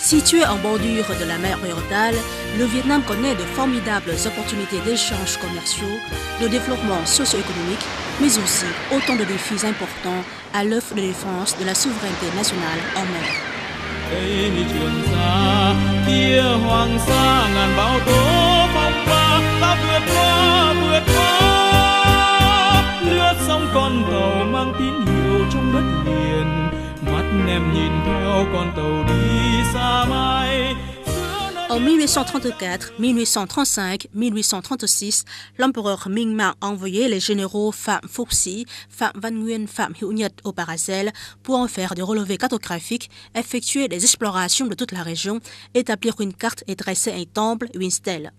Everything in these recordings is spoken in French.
Situé en bordure de la mer Orientale, le Vietnam connaît de formidables opportunités d'échanges commerciaux, de développement socio-économique, mais aussi autant de défis importants à l'œuvre de défense de la souveraineté nationale en mer. En 1834, 1835, 1836, l'empereur Minh a envoyé les généraux Phạm Phúc Sĩ, Phạm Văn Nguyên, Phạm Hữu Nhật au Paracel pour en faire des relevés cartographiques, effectuer des explorations de toute la région, établir une carte et dresser un temple ou une stèle.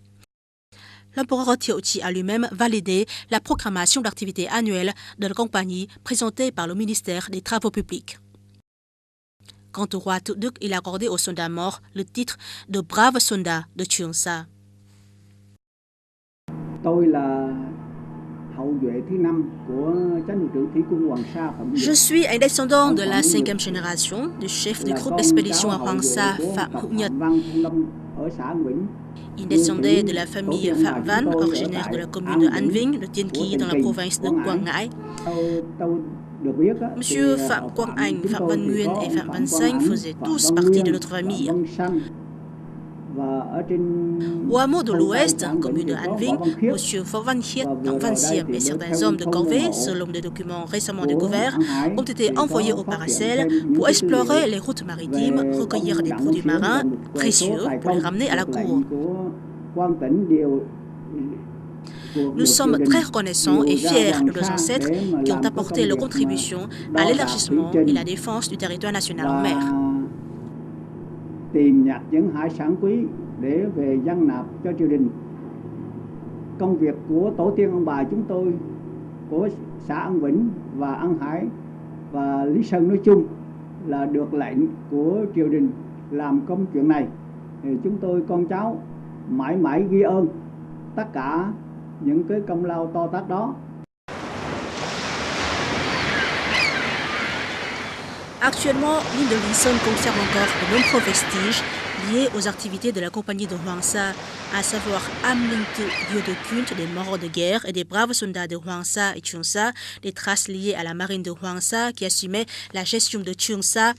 L'empereur Thiệu Trị a lui-même validé la proclamation d'activité annuelle de la compagnie présentée par le ministère des Travaux publics. Quant au roi Tuc Đức, il a accordé aux soldats morts le titre de brave soldat de Trường Sa. Je suis un descendant de la 5e génération du chef du groupe d'expédition à Hoàng Sa, Phạm Hữu Nhật. Il descendait de la famille Phạm Văn, originaire de la commune de An Vinh, de Tiên Kỳ, dans la province de Quảng Ngãi. Monsieur Phạm Quang Anh, Phạm Văn Nguyên et Phạm Văn Sanh faisaient tous partie de notre famille. Au hameau de l'Ouest, commune de An Vinh, Monsieur Phó Văn Khiết, Văn Xiêm et certains hommes de corvée, selon des documents récemment découverts, ont été envoyés au Paracel pour explorer les routes maritimes, recueillir des produits marins précieux pour les ramener à la cour. Nous sommes très reconnaissants et fiers de nos ancêtres qui ont apporté leur contribution à l'élargissement et la défense du territoire national en mer. Tìm nhặt những hải sản quý để về dâng nạp cho triều đình. Công việc của tổ tiên ông bà chúng tôi, của xã An Vĩnh và An Hải và Lý Sơn nói chung là được lệnh của triều đình làm công chuyện này. Thì chúng tôi con cháu mãi mãi ghi ơn tất cả những cái công lao to tát đó. Actuellement, l'île de Lý Sơn conserve encore de nombreux vestiges liés aux activités de la compagnie de Hoàng Sa, à savoir Am Linh Tự, lieu de culte des morts de guerre et des braves soldats de Hoàng Sa et Trường Sa, des traces liées à la marine de Hoàng Sa qui assumait la gestion de Trường Sa,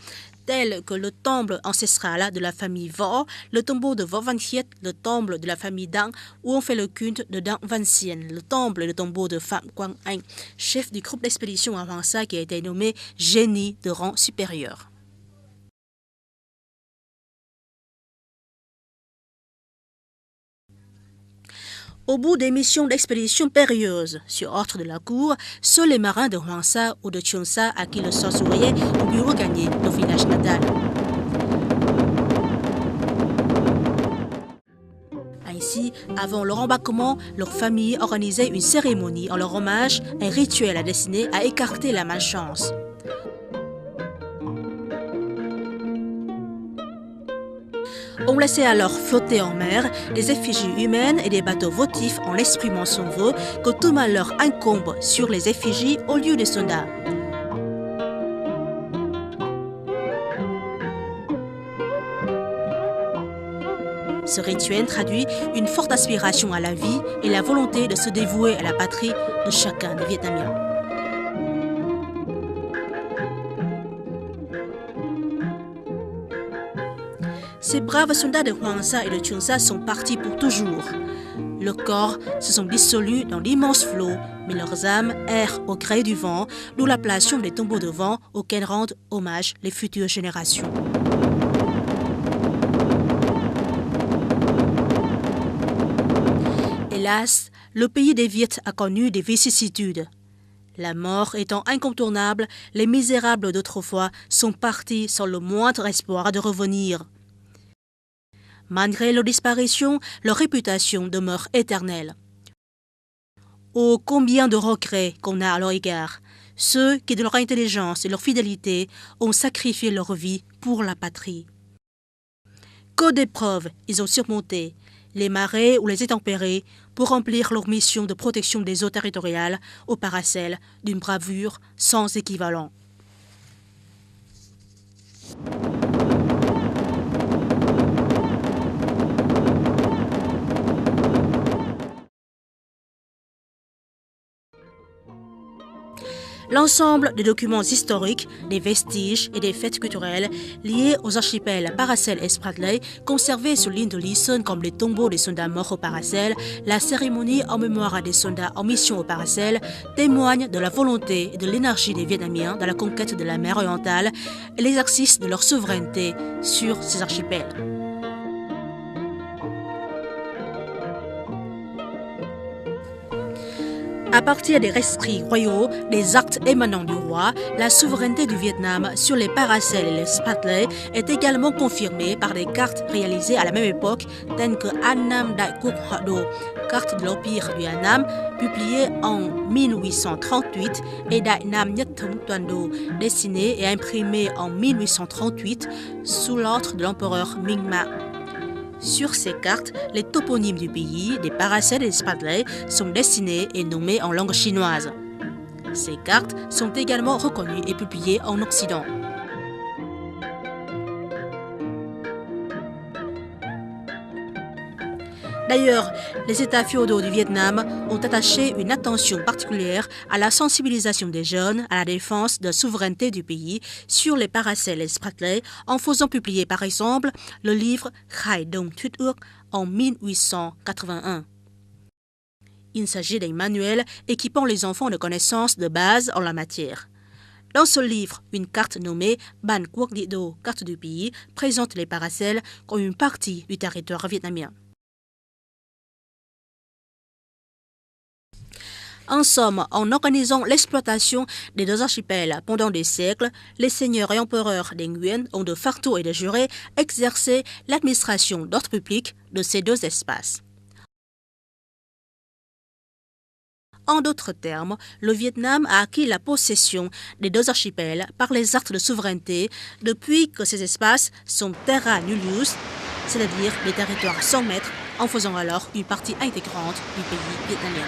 tels que le temple ancestral de la famille Võ, le tombeau de Võ Văn Khiết, le temple de la famille Dang, où on fait le culte de Dang Văn Xiên, le temple et le tombeau de Phạm Quang Anh, chef du groupe d'expédition à Hoàng Sa qui a été nommé génie de rang supérieur. Au bout des missions d'expédition périlleuses, sur ordre de la cour, seuls les marins de Hoàng Sa ou de Trường Sa à qui le sort souriait ont pu regagner leur village natal. Ainsi, avant leur embarquement, leur famille organisait une cérémonie en leur hommage, un rituel destiné à écarter la malchance. On laissait alors flotter en mer des effigies humaines et des bateaux votifs en exprimant son vœu que tout malheur incombe sur les effigies au lieu des soldats. Ce rituel traduit une forte aspiration à la vie et la volonté de se dévouer à la patrie de chacun des Vietnamiens. Ces braves soldats de Hoàng Sa et de Trường Sa sont partis pour toujours. Leurs corps se sont dissolus dans l'immense flot, mais leurs âmes errent au gré du vent, d'où l'appellation des tombeaux de vent auxquels rendent hommage les futures générations. Hélas, le pays des Viets a connu des vicissitudes. La mort étant incontournable, les misérables d'autrefois sont partis sans le moindre espoir de revenir. Malgré leur disparition, leur réputation demeure éternelle. Oh, combien de regrets qu'on a à leur égard, ceux qui, de leur intelligence et leur fidélité, ont sacrifié leur vie pour la patrie. Que d'épreuves ils ont surmontées, les marées ou les intempéries, pour remplir leur mission de protection des eaux territoriales au Paracel d'une bravoure sans équivalent. L'ensemble des documents historiques, des vestiges et des fêtes culturelles liés aux archipels Paracel et Spratly, conservés sur l'île de Leeson comme les tombeaux des soldats morts au Paracel, la cérémonie en mémoire des soldats en mission au Paracel, témoignent de la volonté et de l'énergie des Vietnamiens dans la conquête de la mer orientale et l'exercice de leur souveraineté sur ces archipels. À partir des rescrits royaux, des actes émanant du roi, la souveraineté du Vietnam sur les Paracel et les Spratly est également confirmée par des cartes réalisées à la même époque, telles que Annam Đại Quốc Hoa Đô, carte de l'Empire du Annam, publiée en 1838, et Đại Nam Nhất Thống Toàn Đô, dessinée et imprimée en 1838 sous l'ordre de l'empereur Minh Mạng. Sur ces cartes, les toponymes du pays, des Paracel et des Spratly sont dessinés et nommés en langue chinoise. Ces cartes sont également reconnues et publiées en Occident. D'ailleurs, les États féodaux du Vietnam ont attaché une attention particulière à la sensibilisation des jeunes à la défense de la souveraineté du pays sur les Paracel et Spratly en faisant publier par exemple le livre Khai Đông Thuyết Ước en 1881. Il s'agit d'un manuel équipant les enfants de connaissances de base en la matière. Dans ce livre, une carte nommée Ban Quốc Địa Đô, carte du pays, présente les Paracel comme une partie du territoire vietnamien. En somme, en organisant l'exploitation des deux archipels pendant des siècles, les seigneurs et empereurs des Nguyen ont de facto et de jure exercé l'administration d'ordre public de ces deux espaces. En d'autres termes, le Vietnam a acquis la possession des deux archipels par les actes de souveraineté depuis que ces espaces sont terra nullius, c'est-à-dire des territoires sans maître, en faisant alors une partie intégrante du pays vietnamien.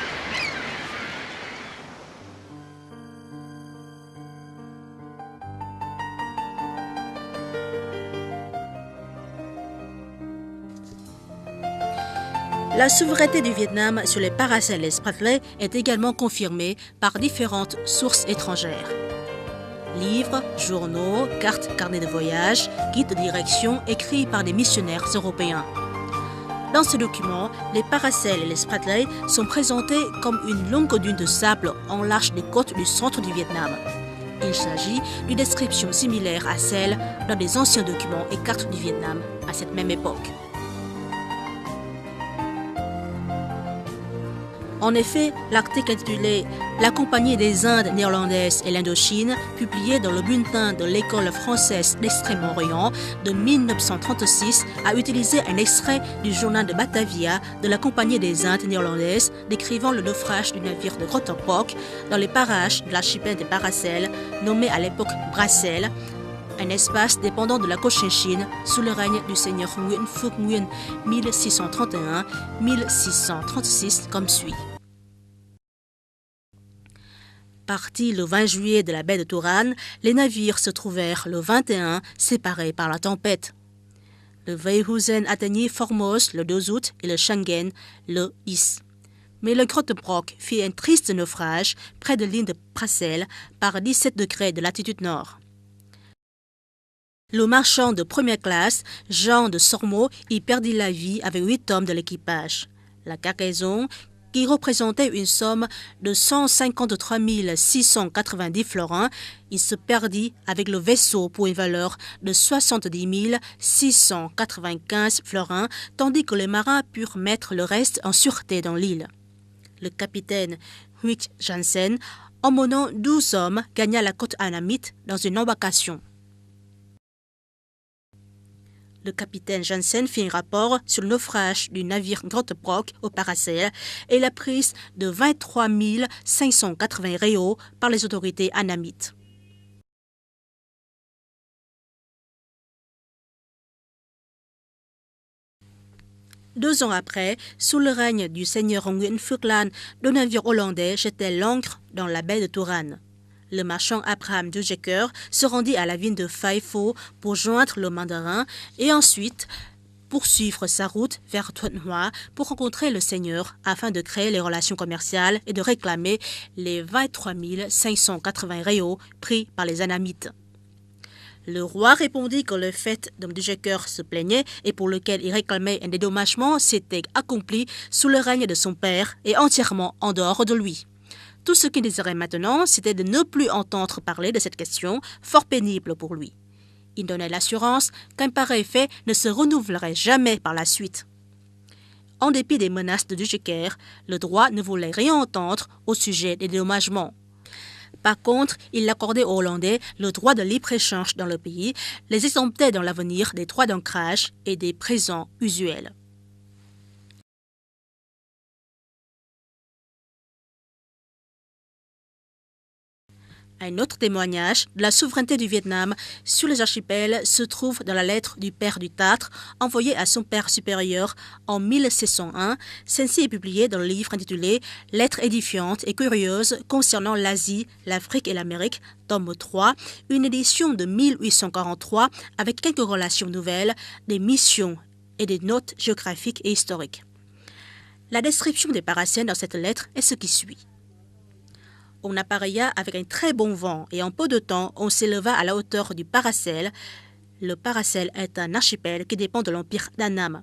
La souveraineté du Vietnam sur les Paracel et Spratly est également confirmée par différentes sources étrangères. Livres, journaux, cartes, carnets de voyage, guides de direction écrits par des missionnaires européens. Dans ce document, les Paracel et les Spratly sont présentés comme une longue dune de sable en l'arche des côtes du centre du Vietnam. Il s'agit d'une description similaire à celle dans des anciens documents et cartes du Vietnam à cette même époque. En effet, l'article intitulé « La Compagnie des Indes néerlandaises et l'Indochine », publié dans le bulletin de l'École française d'Extrême-Orient de 1936, a utilisé un extrait du journal de Batavia de la Compagnie des Indes néerlandaises décrivant le naufrage du navire de Grotterpok dans les parages de l'archipel des Paracel, nommé à l'époque Brassel, un espace dépendant de la Cochinchine sous le règne du seigneur Nguyen Phuc Nguyen 1631-1636 comme suit. Partis le 20 juillet de la baie de Turan, les navires se trouvèrent le 21 séparés par la tempête. Le Weihousen atteignit Formose le 2 août et le Schengen le 10. Mais le Grotterpok fit un triste naufrage près de l'île de Brassel par 17 degrés de latitude nord. Le marchand de première classe, Jean de Sormeau, y perdit la vie avec 8 hommes de l'équipage. La cargaison, qui représentait une somme de 153 690 florins, il se perdit avec le vaisseau pour une valeur de 70 695 florins, tandis que les marins purent mettre le reste en sûreté dans l'île. Le capitaine Huic Jansen, emmenant 12 hommes, gagna la côte annamite dans une embarcation. Le capitaine Jansen fit un rapport sur le naufrage du navire Grotterpok au Paracel et la prise de 23 580 réaux par les autorités annamites. Deux ans après, sous le règne du seigneur Nguyen Phuc Lan, le navire hollandais jetait l'ancre dans la baie de Turan. Le marchand Abraham de Jecker se rendit à la ville de Phay Pho pour joindre le mandarin et ensuite poursuivre sa route vers Thuận Hoa pour rencontrer le seigneur afin de créer les relations commerciales et de réclamer les 23 580 réaux pris par les Annamites. Le roi répondit que le fait dont Dudjeker se plaignait et pour lequel il réclamait un dédommagement s'était accompli sous le règne de son père et entièrement en dehors de lui. Tout ce qu'il désirait maintenant, c'était de ne plus entendre parler de cette question, fort pénible pour lui. Il donnait l'assurance qu'un pareil fait ne se renouvellerait jamais par la suite. En dépit des menaces de Dudjeker, le droit ne voulait rien entendre au sujet des dédommagements. Par contre, il accordait aux Hollandais le droit de libre-échange dans le pays, les exemptait dans l'avenir des droits d'ancrage et des présents usuels. Un autre témoignage de la souveraineté du Vietnam sur les archipels se trouve dans la lettre du père du Tâtre envoyée à son père supérieur en 1601. Celle-ci est publiée dans le livre intitulé « Lettres édifiantes et curieuses concernant l'Asie, l'Afrique et l'Amérique », tome 3, une édition de 1843 avec quelques relations nouvelles, des missions et des notes géographiques et historiques. La description des Paracels dans cette lettre est ce qui suit. On appareilla avec un très bon vent et en peu de temps, on s'éleva à la hauteur du Paracel. Le Paracel est un archipel qui dépend de l'empire d'Annam.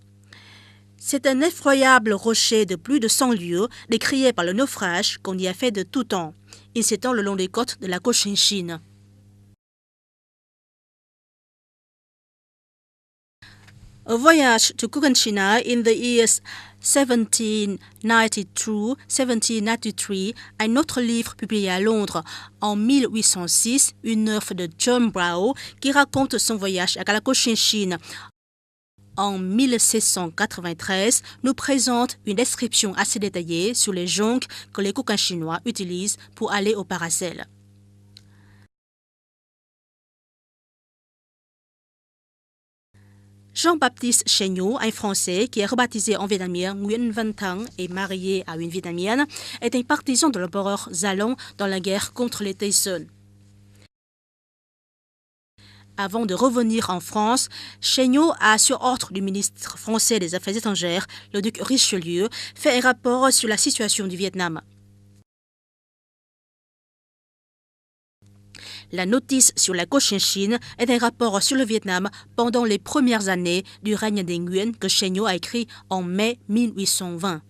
C'est un effroyable rocher de plus de 100 lieues, décrié par le naufrage qu'on y a fait de tout temps. Il s'étend le long des côtes de la Cochinchine. A voyage to Cochinchina in the years 1792-1793, un autre livre publié à Londres en 1806, une œuvre de John Brough qui raconte son voyage à la Cochinchine en 1693, nous présente une description assez détaillée sur les jonques que les Cochinchinois utilisent pour aller au Paracel. Jean-Baptiste Chéniaud, un Français qui est rebaptisé en vietnamien Nguyen Van Thăng et marié à une Vietnamienne, est un partisan de l'empereur Zalong dans la guerre contre les Tay Son. Avant de revenir en France, Chéniaud a, sur ordre du ministre français des Affaires étrangères, le duc Richelieu, fait un rapport sur la situation du Vietnam. La notice sur la Cochinchine est un rapport sur le Vietnam pendant les premières années du règne des Nguyen que Chéniaud a écrit en mai 1820.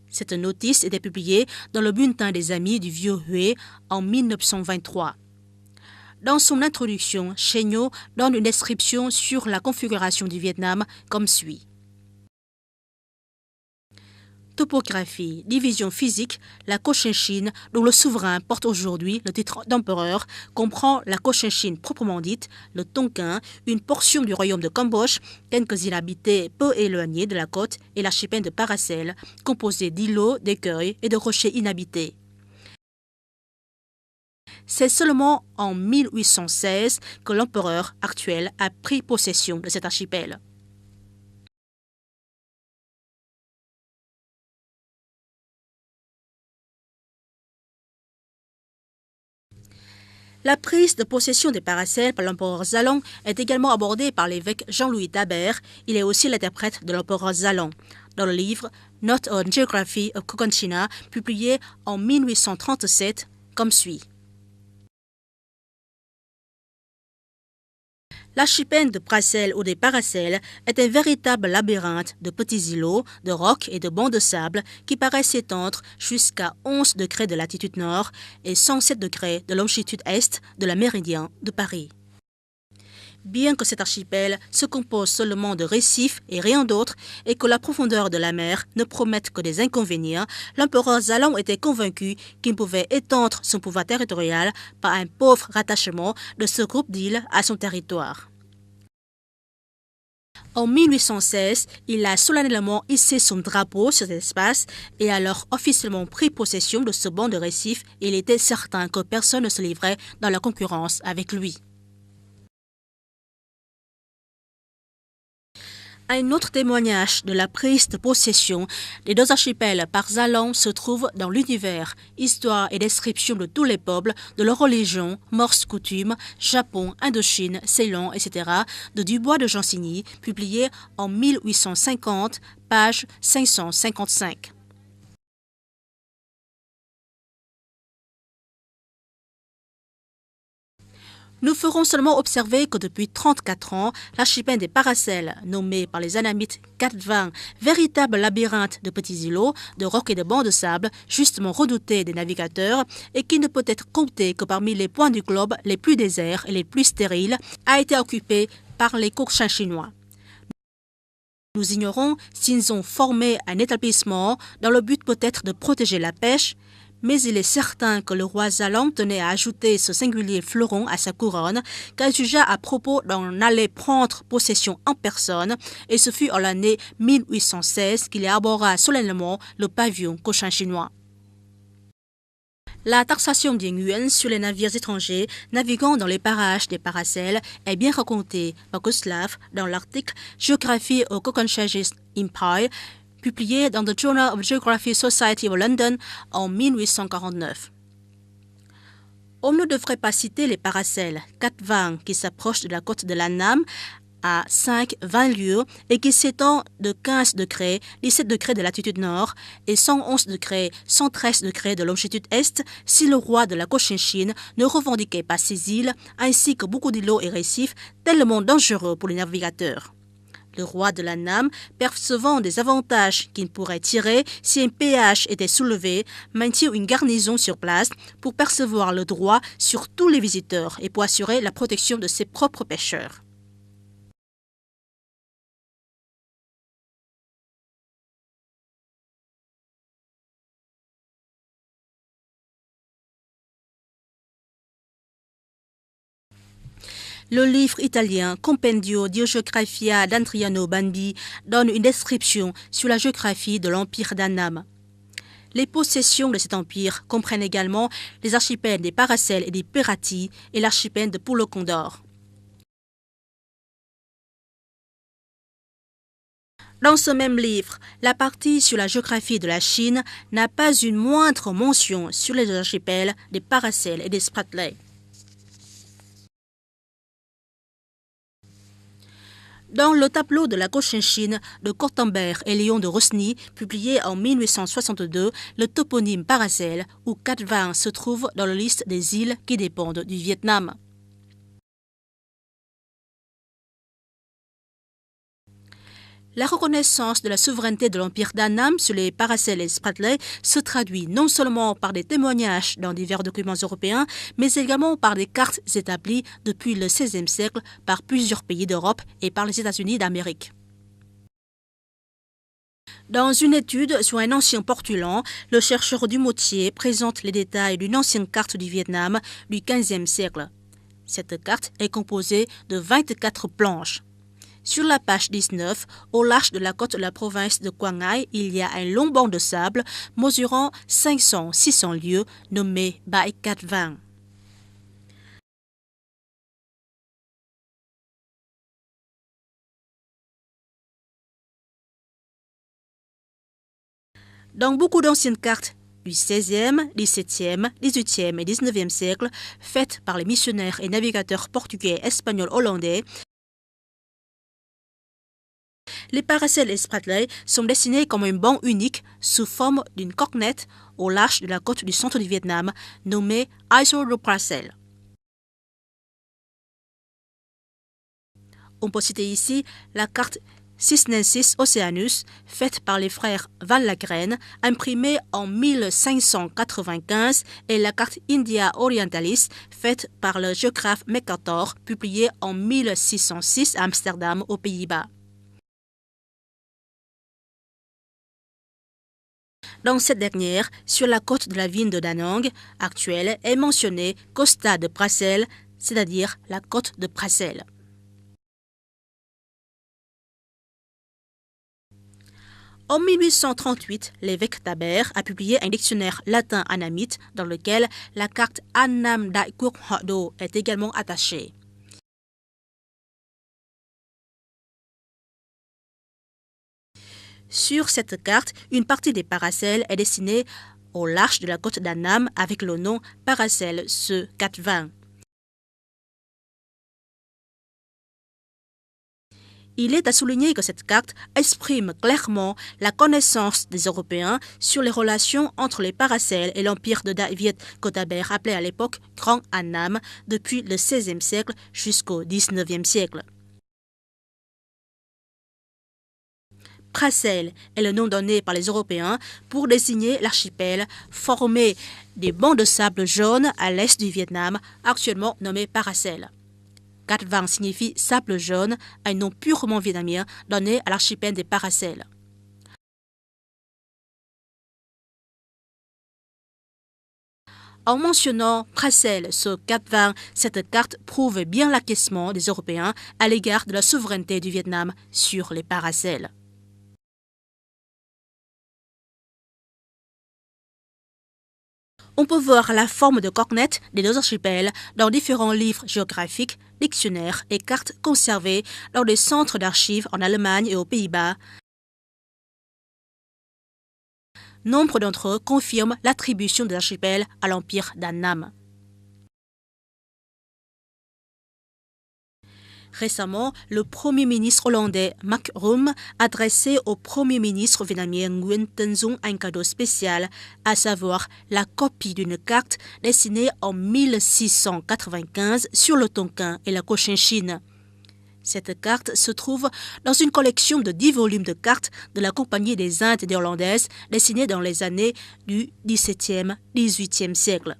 Cette notice était publiée dans le bulletin des Amis du Vieux Hué en 1923. Dans son introduction, Chéniaud donne une description sur la configuration du Vietnam comme suit. Topographie, division physique, la Cochinchine, dont le souverain porte aujourd'hui le titre d'empereur, comprend la Cochinchine proprement dite, le Tonkin, une portion du royaume de Cambodge, quelques îles habitées peu éloignées de la côte et l'archipel de Paracel, composé d'îlots, d'écueils et de rochers inhabités. C'est seulement en 1816 que l'empereur actuel a pris possession de cet archipel. La prise de possession des Paracels par l'empereur Zalong est également abordée par l'évêque Jean-Louis Dabert. Il est aussi l'interprète de l'empereur Zalong. Dans le livre Note on Geography of Cochinchina, publié en 1837, comme suit. L'archipel de Paracel ou des Paracels est un véritable labyrinthe de petits îlots, de rocs et de bancs de sable qui paraissent s'étendre jusqu'à 11 degrés de latitude nord et 107 degrés de longitude est de la méridien de Paris. Bien que cet archipel se compose seulement de récifs et rien d'autre et que la profondeur de la mer ne promette que des inconvénients, l'empereur Zalong était convaincu qu'il pouvait étendre son pouvoir territorial par un pauvre rattachement de ce groupe d'îles à son territoire. En 1816, il a solennellement hissé son drapeau sur cet espace et alors officiellement pris possession de ce banc de récifs et il était certain que personne ne se livrait dans la concurrence avec lui. Un autre témoignage de la prise de possession des deux archipels par Zalong se trouve dans l'univers, histoire et description de tous les peuples, de leur religion, mœurs, coutumes, Japon, Indochine, Ceylan, etc., de Dubois de Jansigny, publié en 1850, page 555. Nous ferons seulement observer que depuis 34 ans, l'archipel des Paracels, nommé par les Annamites Katvang, véritable labyrinthe de petits îlots, de rocs et de bancs de sable, justement redoutés des navigateurs, et qui ne peut être compté que parmi les points du globe les plus déserts et les plus stériles, a été occupé par les Cochin chinois. Nous ignorons s'ils ont formé un établissement dans le but peut-être de protéger la pêche, mais il est certain que le roi Zalong tenait à ajouter ce singulier fleuron à sa couronne, car il jugea à propos d'en aller prendre possession en personne, et ce fut en l'année 1816 qu'il arbora solennellement le pavillon cochin chinois. La taxation des yuan sur les navires étrangers naviguant dans les parages des Paracels est bien racontée par Gustave dans l'article Géographie au Cochinchese Empire, publié dans The Journal of Geography Society of London en 1849. On ne devrait pas citer les Paracels, Katvang, qui s'approchent de la côte de l'Annam à 5-20 lieues et qui s'étend de 15 degrés, 17 degrés de latitude nord et 111 degrés, 113 degrés de longitude est, si le roi de la Cochinchine ne revendiquait pas ces îles, ainsi que beaucoup d'îlots et récifs tellement dangereux pour les navigateurs. Le roi de l'Annam, percevant des avantages qu'il pourrait tirer si un péage était soulevé, maintient une garnison sur place pour percevoir le droit sur tous les visiteurs et pour assurer la protection de ses propres pêcheurs. Le livre italien Compendio di Geographia d'Andriano Bambi donne une description sur la géographie de l'empire d'Annam. Les possessions de cet empire comprennent également les archipels des Paracels et des Pirati et l'archipel de Pulo Condor. Dans ce même livre, la partie sur la géographie de la Chine n'a pas une moindre mention sur les archipels des Paracels et des Spratly. Dans le tableau de la Cochinchine de Cortambert et Léon de Rosny, publié en 1862, le toponyme Paracel ou Katvang se trouve dans la liste des îles qui dépendent du Vietnam. La reconnaissance de la souveraineté de l'empire d'Annam sur les Paracels et Spratly se traduit non seulement par des témoignages dans divers documents européens, mais également par des cartes établies depuis le XVIe siècle par plusieurs pays d'Europe et par les États-Unis d'Amérique. Dans une étude sur un ancien portulan, le chercheur Dumotier présente les détails d'une ancienne carte du Vietnam du XVe siècle. Cette carte est composée de 24 planches. Sur la page 19, au large de la côte de la province de Quang Ngai, il y a un long banc de sable mesurant 500-600 lieues nommé Bai Katvang. Dans beaucoup d'anciennes cartes du XVIe, XVIIe, XVIIIe et XIXe siècle, faites par les missionnaires et navigateurs portugais, espagnols, hollandais, les Paracels et Spratly sont dessinés comme un banc unique sous forme d'une cornette au large de la côte du centre du Vietnam, nommée Isle de Paracel. On peut citer ici la carte Cisnensis Oceanus, faite par les frères Van Lagren, imprimée en 1595, et la carte India Orientalis, faite par le géographe Mercator, publiée en 1606 à Amsterdam, aux Pays-Bas. Dans cette dernière, sur la côte de la ville de Da Nang actuelle, est mentionné Costa de Paracel, c'est-à-dire la côte de Paracel. En 1838, l'évêque Tabert a publié un dictionnaire latin-annamite dans lequel la carte Annam Dai Quoc Hodo est également attachée. Sur cette carte, une partie des paracels est dessinée au large de la côte d'Annam avec le nom Paracel SE 420. Il est à souligner que cette carte exprime clairement la connaissance des Européens sur les relations entre les paracels et l'empire de David Gotabert, appelé à l'époque Grand Annam, depuis le XVIe siècle jusqu'au XIXe siècle. Paracel est le nom donné par les Européens pour désigner l'archipel formé des bancs de sable jaune à l'est du Vietnam, actuellement nommé Paracel. Cat Vang signifie sable jaune, un nom purement vietnamien donné à l'archipel des Paracels. En mentionnant Paracel sur Cat Vang, cette carte prouve bien l'acquiescement des Européens à l'égard de la souveraineté du Vietnam sur les Paracels. On peut voir la forme de cornette des deux archipels dans différents livres géographiques, dictionnaires et cartes conservées dans des centres d'archives en Allemagne et aux Pays-Bas. Nombre d'entre eux confirment l'attribution de l'archipel à l'empire d'Annam. Récemment, le Premier ministre hollandais Mark Rutte a adressé au Premier ministre vietnamien Nguyen Tân Dung un cadeau spécial, à savoir la copie d'une carte dessinée en 1695 sur le Tonkin et la Cochinchine. Cette carte se trouve dans une collection de 10 volumes de cartes de la Compagnie des Indes néerlandaises dessinées dans les années du XVIIe-XVIIIe siècle.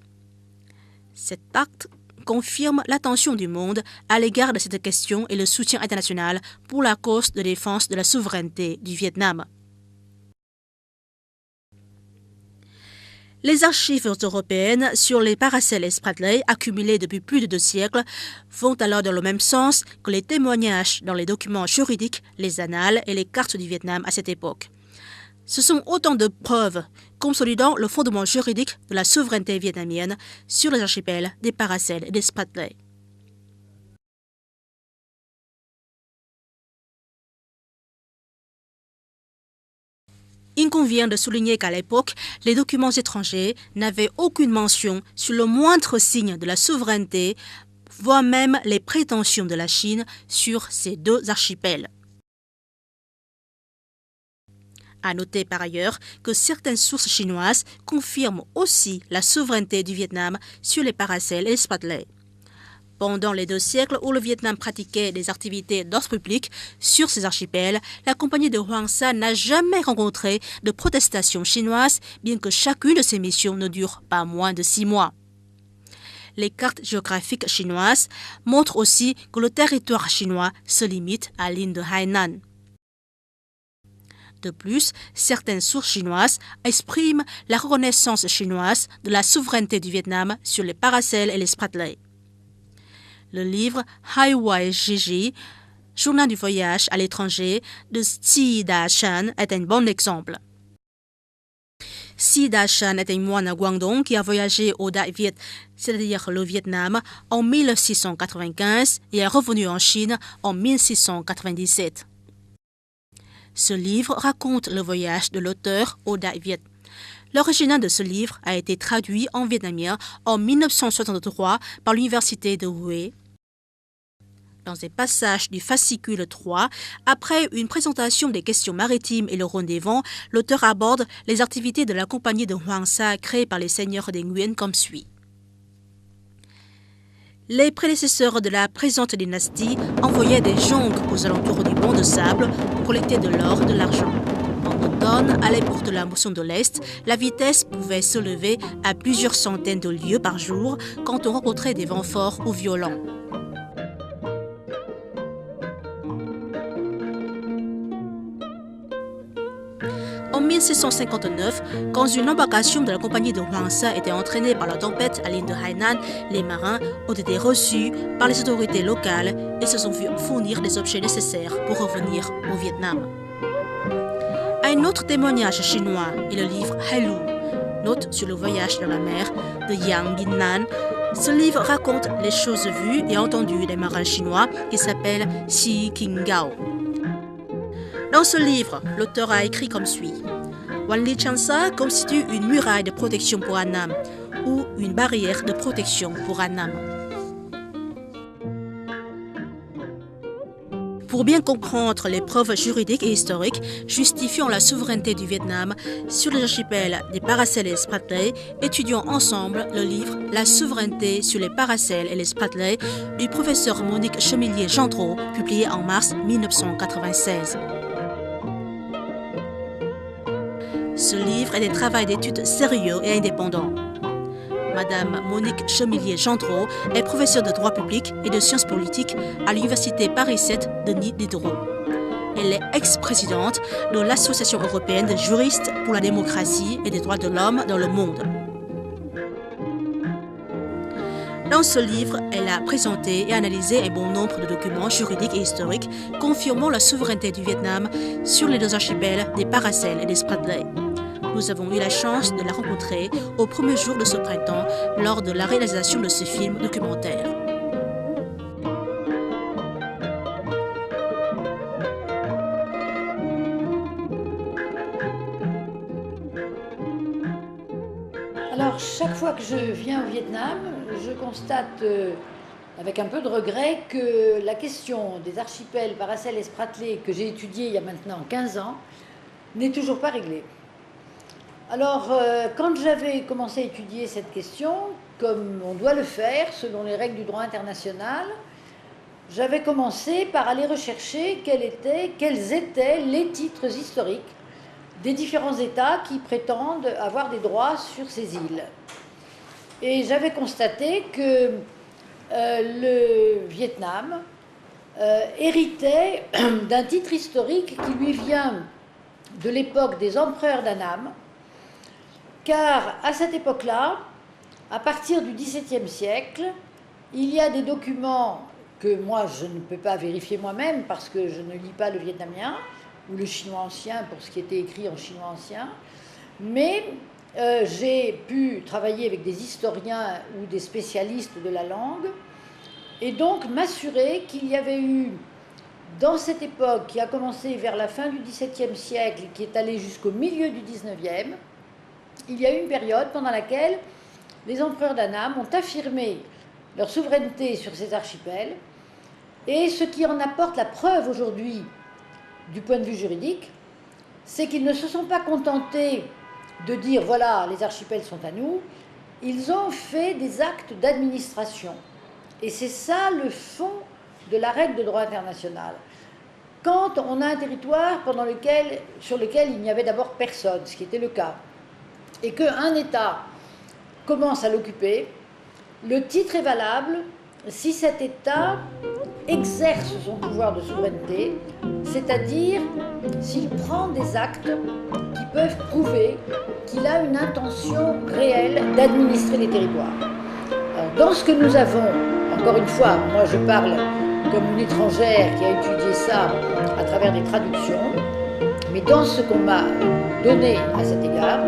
Cette carte confirme l'attention du monde à l'égard de cette question et le soutien international pour la cause de défense de la souveraineté du Vietnam. Les archives européennes sur les Paracels et Spratly, accumulées depuis plus de 2 siècles, vont alors dans le même sens que les témoignages dans les documents juridiques, les annales et les cartes du Vietnam à cette époque. Ce sont autant de preuves consolidant le fondement juridique de la souveraineté vietnamienne sur les archipels des Paracels et des Spratly. Il convient de souligner qu'à l'époque, les documents étrangers n'avaient aucune mention sur le moindre signe de la souveraineté, voire même les prétentions de la Chine sur ces 2 archipels. À noter par ailleurs que certaines sources chinoises confirment aussi la souveraineté du Vietnam sur les Paracels et les Spratly. Pendant les 2 siècles où le Vietnam pratiquait des activités d'ordre public sur ces archipels, la compagnie de Hoàng Sa n'a jamais rencontré de protestations chinoises, bien que chacune de ces missions ne dure pas moins de 6 mois. Les cartes géographiques chinoises montrent aussi que le territoire chinois se limite à l'île de Hainan. De plus, certaines sources chinoises expriment la reconnaissance chinoise de la souveraineté du Vietnam sur les Paracels et les Spratly. Le livre Hai Wai Gigi, Journal du voyage à l'étranger de Si Da Shan est un bon exemple. Si Da Shan est un moine à Guangdong qui a voyagé au Đại Việt, c'est-à-dire le Vietnam, en 1695 et est revenu en Chine en 1697. Ce livre raconte le voyage de l'auteur au Đại Việt. L'original de ce livre a été traduit en vietnamien en 1963 par l'université de Huế. Dans des passages du fascicule 3, après une présentation des questions maritimes et le Rhône des vents, l'auteur aborde les activités de la compagnie de Hoàng Sa créée par les seigneurs des Nguyen comme suit. Les prédécesseurs de la présente dynastie envoyaient des jonques aux alentours du banc de sable pour collecter de l'or, de l'argent. En automne, à l'époque de la mousson de l'Est, la vitesse pouvait se lever à plusieurs centaines de lieues par jour quand on rencontrait des vents forts ou violents. En 1659, quand une embarcation de la compagnie de Hoàng Sa était entraînée par la tempête à l'île de Hainan, les marins ont été reçus par les autorités locales et se sont vus fournir des objets nécessaires pour revenir au Vietnam. Un autre témoignage chinois est le livre Hai Lu, Note sur le voyage dans la mer de Yang Bin Nan. Ce livre raconte les choses vues et entendues des marins chinois qui s'appellent Xi Qing Gao. Dans ce livre, l'auteur a écrit comme suit. Wanli Chansa constitue une muraille de protection pour Annam ou une barrière de protection pour Annam. Pour bien comprendre les preuves juridiques et historiques justifiant la souveraineté du Vietnam sur les archipels des Paracels et Spratly, étudions ensemble le livre La souveraineté sur les Paracels et les Spratly du professeur Monique Chemillier-Gendreau, publié en mars 1996. Ce livre est un travail d'études sérieux et indépendant. Madame Monique Chemillier-Gendreau est professeure de droit public et de sciences politiques à l'Université Paris 7 de Diderot. Elle est ex-présidente de l'Association européenne des juristes pour la démocratie et les droits de l'homme dans le monde. Dans ce livre, elle a présenté et analysé un bon nombre de documents juridiques et historiques confirmant la souveraineté du Vietnam sur les deux archipels des Paracels et des Spratly. Nous avons eu la chance de la rencontrer au premier jour de ce printemps lors de la réalisation de ce film documentaire. Alors, chaque fois que je viens au Vietnam, je constate avec un peu de regret que la question des archipels Paracels et Spratly que j'ai étudiée il y a maintenant 15 ans n'est toujours pas réglée. Alors, quand j'avais commencé à étudier cette question, comme on doit le faire selon les règles du droit international, j'avais commencé par aller rechercher quels étaient les titres historiques des différents États qui prétendent avoir des droits sur ces îles. Et j'avais constaté que le Vietnam héritait d'un titre historique qui lui vient de l'époque des empereurs d'Annam, car à cette époque-là, à partir du XVIIe siècle, il y a des documents que moi je ne peux pas vérifier moi-même parce que je ne lis pas le vietnamien ou le chinois ancien pour ce qui était écrit en chinois ancien, mais j'ai pu travailler avec des historiens ou des spécialistes de la langue et donc m'assurer qu'il y avait eu, dans cette époque qui a commencé vers la fin du XVIIe siècle et qui est allée jusqu'au milieu du XIXe, il y a eu une période pendant laquelle les empereurs d'Annam ont affirmé leur souveraineté sur ces archipels, et ce qui en apporte la preuve aujourd'hui du point de vue juridique, c'est qu'ils ne se sont pas contentés de dire voilà, les archipels sont à nous, ils ont fait des actes d'administration. Et c'est ça le fond de la règle de droit international. Quand on a un territoire sur lequel il n'y avait d'abord personne, ce qui était le cas, et qu'un État commence à l'occuper, le titre est valable si cet État exerce son pouvoir de souveraineté, c'est-à-dire s'il prend des actes qui peuvent prouver qu'il a une intention réelle d'administrer les territoires. Alors, dans ce que nous avons, encore une fois, moi je parle comme une étrangère qui a étudié ça à travers des traductions, mais dans ce qu'on m'a donné à cet égard,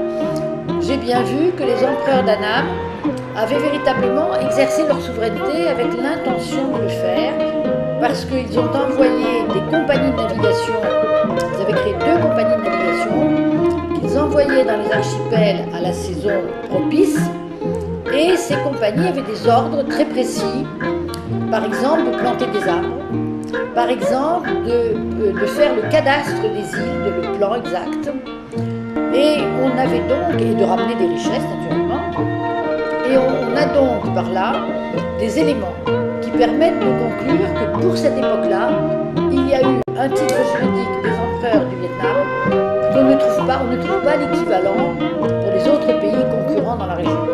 j'ai bien vu que les empereurs d'Annam avaient véritablement exercé leur souveraineté avec l'intention de le faire, parce qu'ils ont envoyé des compagnies de navigation, ils avaient créé 2 compagnies de navigation, qu'ils envoyaient dans les archipels à la saison propice, et ces compagnies avaient des ordres très précis, par exemple de planter des arbres, par exemple de faire le cadastre des îles, le plan exact, et on avait donc, et de ramener des richesses naturellement, et on a donc par là des éléments qui permettent de conclure que pour cette époque-là, il y a eu un titre juridique des empereurs du Vietnam qu'on ne trouve pas, on ne trouve pas l'équivalent pour les autres pays concurrents dans la région.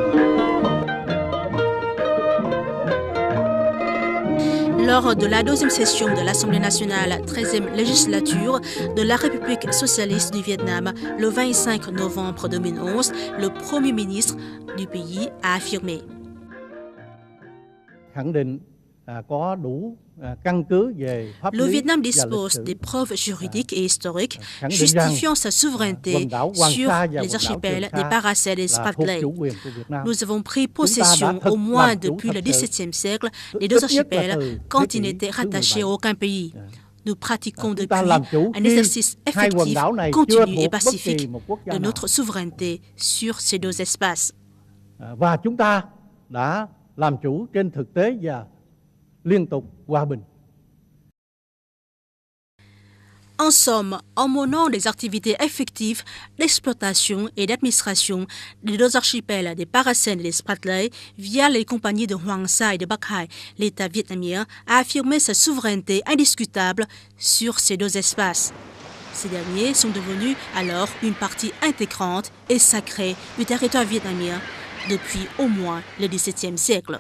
Lors de la 2e session de l'Assemblée nationale, 13e législature de la République socialiste du Vietnam, le 25 novembre 2011, le Premier ministre du pays a affirmé. Le Vietnam dispose des preuves juridiques et historiques justifiant sa souveraineté sur les archipels des Paracels et Spratly. Nous avons pris possession au moins depuis le XVIIe siècle des 2 archipels quand ils n'étaient rattachés à aucun pays. Nous pratiquons depuis un exercice effectif, continu et pacifique de notre souveraineté sur ces deux espaces. Và chúng ta đã làm chủ trên thực tế và liên tục hòa bình. En somme, en menant des activités effectives d'exploitation et d'administration des deux archipels des Paracels et des Spratly via les compagnies de Hoàng Sa et de Bắc Hải, l'État vietnamien a affirmé sa souveraineté indiscutable sur ces deux espaces. Ces derniers sont devenus alors une partie intégrante et sacrée du territoire vietnamien depuis au moins le XVIIe siècle.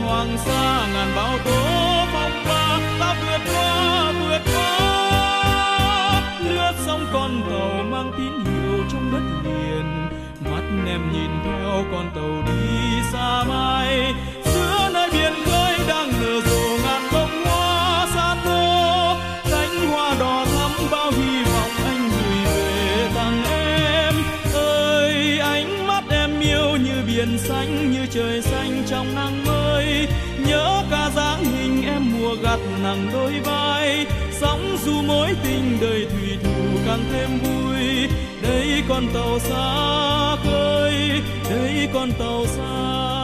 Hoàng Sa ngàn bão tố phong ba, ta vượt qua lướt sóng con tàu mang tín hiệu trong đất liền, mắt em nhìn theo con tàu đi xa mãi giữa nơi biển khơi đang nở rộ ngàn bông hoa san hô, cánh hoa đỏ thắm bao hy vọng anh gửi về tặng em. Ơi ánh mắt em yêu như biển xanh, như trời xanh trong nắng mới, nhớ cả dáng hình em mùa gặt nặng đôi vai, sóng dù mối tình đời thủy thủ càng thêm vui. Đây con tàu xa khơi, đây con tàu xa